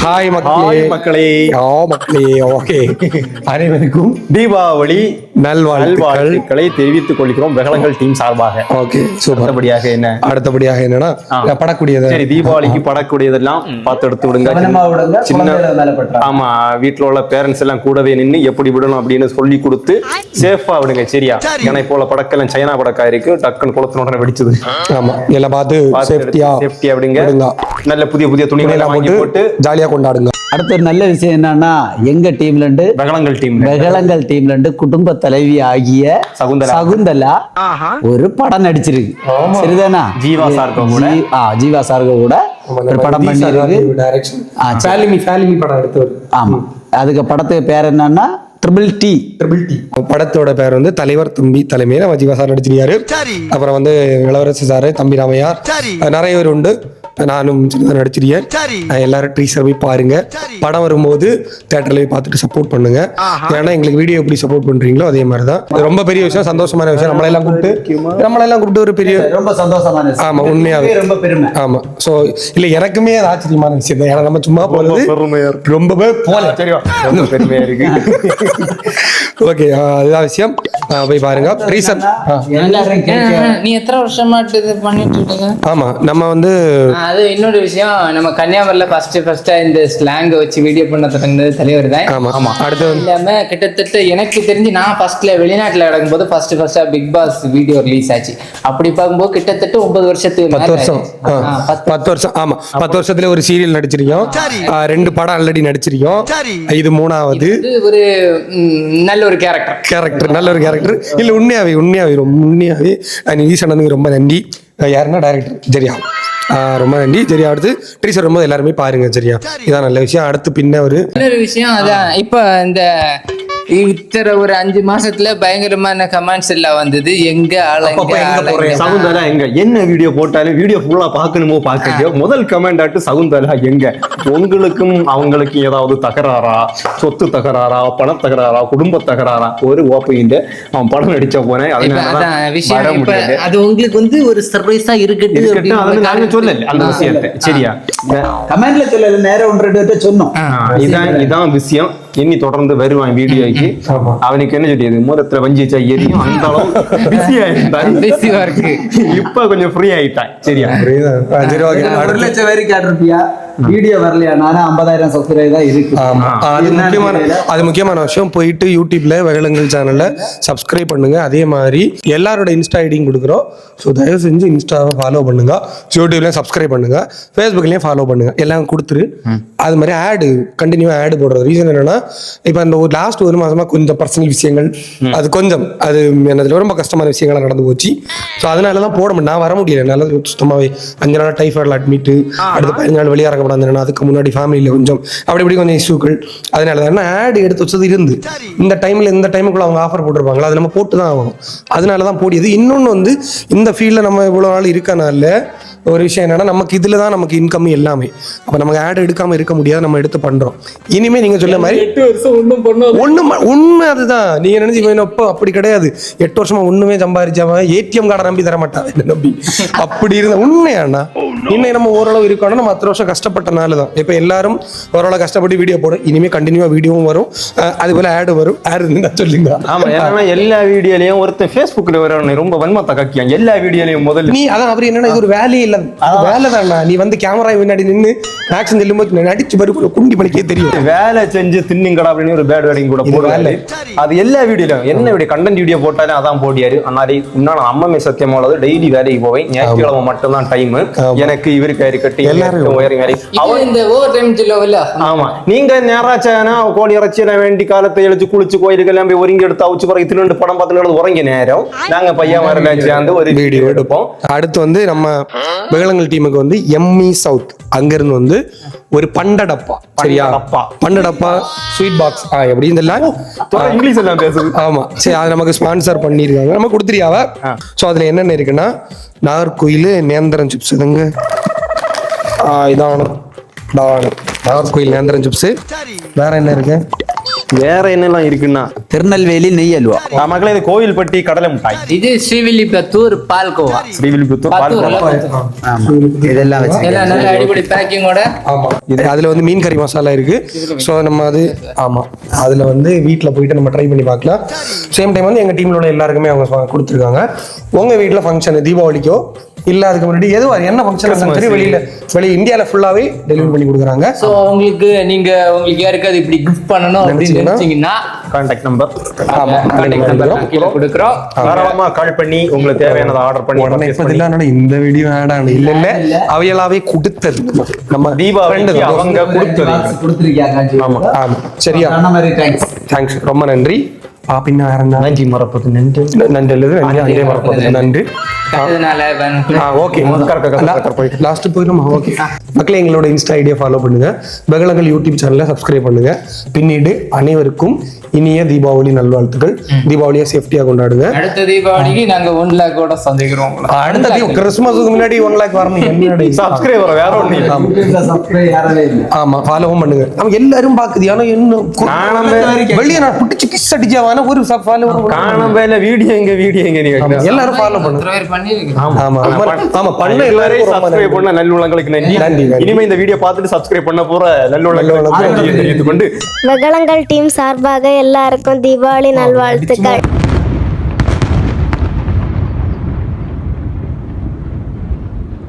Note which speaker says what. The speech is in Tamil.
Speaker 1: ஹாய் மக்களே. ஓகே, அனைவருக்கும்
Speaker 2: தீபாவளி
Speaker 1: நல்வாழ்த்துக்களை
Speaker 2: தெரிவித்துக் கொள்கிறோம் வெகலங்கள் டீம் சார்பாக.
Speaker 1: Okay, super. அடுத்தபடியாக என்னன்னா படக்கூடியது,
Speaker 2: சரி, தீபாவளிக்கு படக்கூடியதெல்லாம் பார்த்து எடுத்து விடுங்க. சின்ன ஆமா, வீட்டுல உள்ள பேரண்ட்ஸ் எல்லாம் கூடவே நின்று எப்படி விடணும் அப்படின்னு சொல்லி கொடுத்து சேஃபா விடுங்க. சரியா? ஏன்னா இப்போ உள்ள படக்கெல்லாம் சைனா படக்கா இருக்கு, டக்குன்னு குளத்தினோட வெடிச்சது.
Speaker 1: ஆமா, எல்லாம் பார்த்து சேஃப்டியா விடுங்க.
Speaker 2: நல்ல புதிய புதிய துணிகளை எல்லாம் வாங்கி போட்டு
Speaker 1: ஜாலியா கொண்டாடுங்க.
Speaker 3: அடுத்த ஒரு நல்ல விஷயம் என்னன்னா, எங்க டீம்ல இருந்து வெகலங்கள் டீம்ல இருந்து குடும்ப தலைவி ஆகிய சகுந்தலா ஒரு படம் நடிச்சிருக்கு. சரிதானா?
Speaker 2: ஜீவா சார்கோ கூட
Speaker 3: ஒரு படம் பண்ணிருக்கு.
Speaker 1: படம் எடுத்து.
Speaker 3: ஆமா, அதுக்கு படத்துக்கு பேர் என்னன்னா ட்ரிபிள் டி.
Speaker 1: படத்தோட பேர் வந்து தலைவர் தம்பி தலைமையில ஜீவா சார் நடிச்சிருக்காரு. அப்புறம் வந்து இளவரசி சாரு, தம்பி ராமையார், நிறைய பேர் உண்டு. நானும் நடிச்சிருக்கேன். எல்லாரும் ட்ரீசர் போய் பாருங்க. படம் வரும்போது தியேட்டர்ல போய் பார்த்துட்டு சப்போர்ட் பண்ணுங்க. ஏன்னா எங்களுக்கு வீடியோ எப்படி சப்போர்ட் பண்றீங்களோ அதே மாதிரி தான். ரொம்ப பெரிய விஷயம், சந்தோஷமான விஷயம். நம்மளெல்லாம் கூப்பிட்டு ஒரு பெரிய
Speaker 3: ரொம்ப சந்தோஷமான.
Speaker 1: ஆமா, உண்மையாவே ரொம்ப பெருமை. ஆமா, சோ இல்ல, எனக்குமே அது ஆச்சரியமான விஷயம் தான். ஏன்னா நம்ம சும்மா போறது ரொம்பவே பெருமையா இருக்கு. ஓகே, அதுதான் விஷயம். போய் பாருங்க. ட்ரீசர்
Speaker 4: நீ எத்தனை வருஷமா பண்ணிட்டு இருக்கீங்க?
Speaker 1: ஆமா, நம்ம வந்து
Speaker 4: அது இன்னொரு விஷயம், நம்ம கன்னியாகுமரியில ஃபர்ஸ்ட் இந்த ஸ்லாங் வச்சு வீடியோ பண்ண தொடங்கினது தலைவர் தான்.
Speaker 1: ஆமா, அடுத்து
Speaker 4: இல்லாம கிட்டத்தட்ட எனக்கு தெரிஞ்சு நான் ஃபர்ஸ்ட்ல வெளிநாட்டுல நடக்கும்போது ஃபர்ஸ்டா பிக் பாஸ் வீடியோ ரிலீஸ் ஆச்சு. அப்படி பார்க்கும்போது கிட்டத்தட்ட 9 வருஷத்துக்கு
Speaker 1: 10 வருஷம். ஆமா, 10 வருஷத்துல ஒரு சீரியல் நடிச்சிருக்கோம், 2 படம் ஆல்ரெடி நடிச்சிருக்கோம். இது 3வது. ஒரு
Speaker 4: நல்ல ஒரு கேரக்டர்
Speaker 1: இல்ல, உண்மையாவே ஈசனுக்கு ரொம்ப நன்றி. யாருன்னா டைரக்டர் சரியா, ரொம்ப நன்றி. சரியா, அடுத்து ட்ரீசர் ரொம்ப எல்லாருமே பாருங்க. சரியா, இதான் நல்ல விஷயம். அடுத்து பின்ன
Speaker 4: இன்னொரு விஷயம், அதான் இப்ப இந்த இத்தனை ஒரு 5 மாசத்துல பயங்கரமான கமெண்ட்ஸ் எல்லாம் வந்தது. எங்க
Speaker 2: சகுந்தலா எங்க, என்ன வீடியோ போட்டாலும் வீடியோ ஃபுல்லா பாக்கணுமோ பாக்கலையோ, முதல் கமெண்ட் ஆட்டு சகுந்தலா எங்க. உங்களுக்கும் அவங்களுக்கும் ஏதாவது தகராறா, சொத்து தகராறா, பண தகராறா, குடும்ப தகராறா, ஒரு ஓப்பையில அவன் படம் நடிச்ச போனேன்.
Speaker 4: அது உங்களுக்கு வந்து ஒரு சர்ப்ரைஸா இருக்கட்டும்,
Speaker 2: அதை நாங்க சொல்லல அந்த விஷயத்தை. சரியா,
Speaker 3: கமெண்ட்ல சொல்லல, நேரம் 1-2 சொன்னோம்.
Speaker 2: இதான் விஷயம். இனி தொடர்ந்து வருவான் வீடியோக்கு. அவனுக்கு என்ன சொல்லியது, மூலத்துல வஞ்சிச்சா எரியும், அந்த அளவு பிஸியா இருக்கு. இப்ப கொஞ்சம் ஃப்ரீ ஆயிட்டான். சரியா,
Speaker 3: 1 லட்சம் பேருக்கு கேட்டிருப்பியா, வீடியோ வரலையா? நானும் 50,000 சப்ஸ்கிரைபர் தான் இருக்கு.
Speaker 1: அது முக்கியமான விஷயம். போயிட்டு யூடியூப்ல வெகலங்கள் சேனல்ல சப்ஸ்கிரைப் பண்ணுங்க. அதே மாதிரி எல்லாரோட இன்ஸ்டா ஐடியும் கொடுக்குறோம். ஸோ தயவு செஞ்சு இன்ஸ்டாவை ஃபாலோ பண்ணுங்க, யூடியூப்லயும் சப்ஸ்கிரைப் பண்ணுங்க, ஃபேஸ்புக்லயும் ஃபாலோ பண்ணுங்க. எல்லாம் கொடுத்துரு. அது மாதிரி ஆடு கண்டினியூவா ஆடு போடுறது ரீசன் என்னன்னா, இப்போ அந்த ஒரு லாஸ்ட் 1 மாசமா கொஞ்சம் பர்சனல் விஷயங்கள், அது என்னதுல ரொம்ப கஷ்டமான விஷயங்கள் நடந்து போச்சு. ஸோ அதனாலதான் போட முடியும். நான் வர முடியல, என்னால சுத்தமாவே 5 நாள் டைஃபாய்டில் அட்மிட், அடுத்து 15 நாள் வெளியாக அதுக்கு முன்னாடி ஃபேமிலியில கொஞ்சம் அப்படி கொஞ்சம் இஷ்யூக்கள். அதனால தான் ஆட் எடுத்து வச்சது இருந்து இந்த டைமுக்குள்ள அவங்க ஆஃபர் போட்டிருப்பாங்களா, அது நம்ம போட்டு தான் ஆகணும். அதனாலதான் போடியது. இன்னொன்னு வந்து இந்த ஃபீல்ட்ல நம்ம இவ்வளவு நாள் இருக்கனால ஒரு விஷயம் என்னன்னா, நமக்கு இதுல தான் நமக்கு இன்கம் எல்லாமே. அப்ப நமக்கு ஆட் எடுக்காம இருக்க முடியாது, நம்ம எடுத்து பண்றோம். இனிமே நீங்க சொல்ல மாதிரி
Speaker 4: 8 வருஷம்
Speaker 1: உண்மை அதுதான். நீங்க நினைச்சு அப்படி கிடையாது. 8 வருஷமா ஒண்ணுமே சம்பாதிச்சவன் ஏடிஎம் கார்டை நம்பி தர மாட்டான், நம்பி. அப்படி இருந்த உண்மையானா இன்னும் நம்ம ஓரளவு இருக்கணும். நம்ம 10 வருஷம் கஷ்டப்பட்டனால தான் இப்ப எல்லாரும் ஓரளவு கஷ்டப்பட்டு வீடியோ போடும். இனிமே கண்டினியூவா வீடியோவும் வரும், அது போல ஆடு வரும். ஆடு இருந்தா சொல்லுங்க.
Speaker 2: ஆமா, ஏன்னா எல்லா வீடியோலயும் ஒருத்தர் ஃபேஸ்புக்ல வரணும், ரொம்ப வன்மத்தை கக்கியான் எல்லா வீடியோலயும். முதல்ல
Speaker 1: நீ அதான் அப்படி என்னன்னா, இது ஒரு வேலையே வேலை தானா. நீ வந்து கேமரா முன்னாடி நின்று ஆக்ஷன் செல்லும்போது நடிச்சு பாரு, குண்டி பணிக்கே தெரியும்.
Speaker 2: வேலை செஞ்சு தின்னுங்கடா அப்படின்னு ஒரு பேட் வேர்டிங் கூட போடுவாரு. அது எல்லா வீடியோலயும் என்ன வீடியோ கண்டென்ட் வீடியோ போட்டாலும் அதான் போடியாரு. ஆனால் இன்னும் அம்மே சத்தியமானது டெய்லி வேலைக்கு போவேன். ஞாயிற்றுக்கிழமை மட்டும்தான் டைம் எனக்கு. இவருக்கு கட்டி ஆமா, நீங்க நேராச்சானா கோழி இறைச்சி வேண்டி காலத்தை எழுச்சு குளிச்சு கோயிலுக்கெல்லாம் போய் ஒருங்கி எடுத்து அவுச்சு பிறகு 2 படம் பார்த்து உறங்க நேரம் நாங்க பையன் வரலாச்சு ஒரு வீடியோ எடுப்போம்.
Speaker 1: அடுத்து வந்து நம்ம வெகலங்கள் டீமுக்கு வந்து எம்மி சவுத் அங்கிருந்து வந்து ஒரு பண்டடப்பா, சரியா, பண்டடப்பா ஸ்வீட் பாக்ஸ் எப்படி இதெல்லாம்
Speaker 2: இங்கிலீஷ் எல்லாம் பேசுது.
Speaker 1: ஆமா, சரி, அது நமக்கு ஸ்பான்சர் பண்ணிருக்காங்க, நம்ம கொடுத்துருக்காவ. ஸோ அதுல என்னென்ன இருக்குன்னா, நாகர்கோயில் நேந்திரம் சிப்ஸ் இதுங்க, இதான நாகர்கோயில் நேந்திரம் சிப்ஸ். வேற என்ன இருக்கு,
Speaker 2: வேற என்னெல்லாம் இருக்குன்னா
Speaker 3: திருநெல்வேலி நெய் அல்வா.
Speaker 2: மக்களே இது கோவில்பட்டி கடலை மிட்டாய்,
Speaker 4: இது ஸ்ரீவில்லிபுத்தூர் பால்கோவா.
Speaker 2: ஸ்ரீவில்லிபுத்தூர்
Speaker 3: ஆமா இதெல்லாம் வச்சு
Speaker 4: எல்லாம் நல்ல அடிப்படை பேக்கிங்கோட.
Speaker 1: ஆமா அதுல வந்து மீன் கறி மசாலா இருக்கு. ஸோ நம்ம அது ஆமா அதுல வந்து வீட்ல போயிட்டு நம்ம ட்ரை பண்ணி பார்க்கலாம். சேம் டைம் வந்து எங்க டீம்ல உள்ள எல்லாருக்குமே அவங்க கொடுத்துருக்காங்க. உங்க வீட்ல ஃபங்க்ஷன் தீபாவளிக்கோ இல்ல அதுக்கு முன்னாடி எதுவா என்ன ஃபங்க்ஷன் சரி வெளிய இந்தியால ஃபுல்லாவே டெலிவரி பண்ணி கொடுக்குறாங்க.
Speaker 4: சோ உங்களுக்கு யாருக்காவது இப்படி கிஃப்ட் பண்ணணும் அப்படின்னு நினைச்சீங்கன்னா
Speaker 2: கான்டாக்ட் நம்பர்
Speaker 1: ஆமா
Speaker 4: கீழே கொடுக்குறோம்.
Speaker 2: தாராளமா கால் பண்ணி உங்களுக்கு தேவையானதை ஆர்டர் பண்ணி
Speaker 1: உடனே இப்ப இல்ல இந்த வீடியோ வேடாம் இல்ல அவையலாவே கொடுத்தது நம்ம
Speaker 2: தீபாவளிக்கு அவங்க கொடுத்தது.
Speaker 3: கொடுத்துருக்கியாங்க.
Speaker 2: ஆமா
Speaker 1: ஆமா சரியா தேங்க்ஸ் ரொம்ப நன்றி. பின்ன வேற என்ன
Speaker 2: நன்றி மறப்பது நன்றி
Speaker 1: நன்றி எழுது நன்றி மறப்பது நன்றி.
Speaker 2: ஓகே
Speaker 1: லாஸ்ட் போயிடுமா? ஓகே மக்களே எங்களோட இன்ஸ்டா ஐடியா ஃபாலோ பண்ணுங்க. பெகலங்கள் யூடியூப் சேனலை சப்ஸ்கிரைப் பண்ணுங்க. பின்னீடு அனைவருக்கும் இனிய தீபாவளி நல்வாழ்த்துக்கள். தீபாவளியை சேஃப்டியா கொண்டாடுங்க.
Speaker 4: அடுத்த தீபாவளிக்கு நாங்க 1 lakh கூட சந்திக்கிறோம்.
Speaker 1: அடுத்த கிறிஸ்துமஸுக்கு முன்னாடி 1 lakh வரணும். என்னோட
Speaker 2: சப்ஸ்கிரைபர் வேற ஒண்ணு
Speaker 1: ஆமா ஃபாலோவும் பண்ணுங்க. நம்ம எல்லாரும் பாக்குது ஆனா இன்னும் வெளியே நான் புடிச்சு கிஸ் அடிச்சாவான ஒரு ஃபாலோ
Speaker 2: காணவேல வீடியோ எங்க நீங்க
Speaker 1: எல்லாரும் ஃபாலோ பண்ணுங்க. ஆமா ஆமா பண்ண
Speaker 2: எல்லாரையும் சப்ஸ்கிரைப் பண்ண நல்லுள்ளங்களுக்கு நன்றி. இனிமே இந்த வீடியோ பார்த்துட்டு சப்ஸ்கிரைப் பண்ண போற நல்லுள்ளங்களுக்கு தெரிவித்துக் கொண்டு
Speaker 5: வெகலங்கள் டீம் சார்பாக எல்லாருக்கும் தீபாவளி நல்வாழ்த்துக்கள்.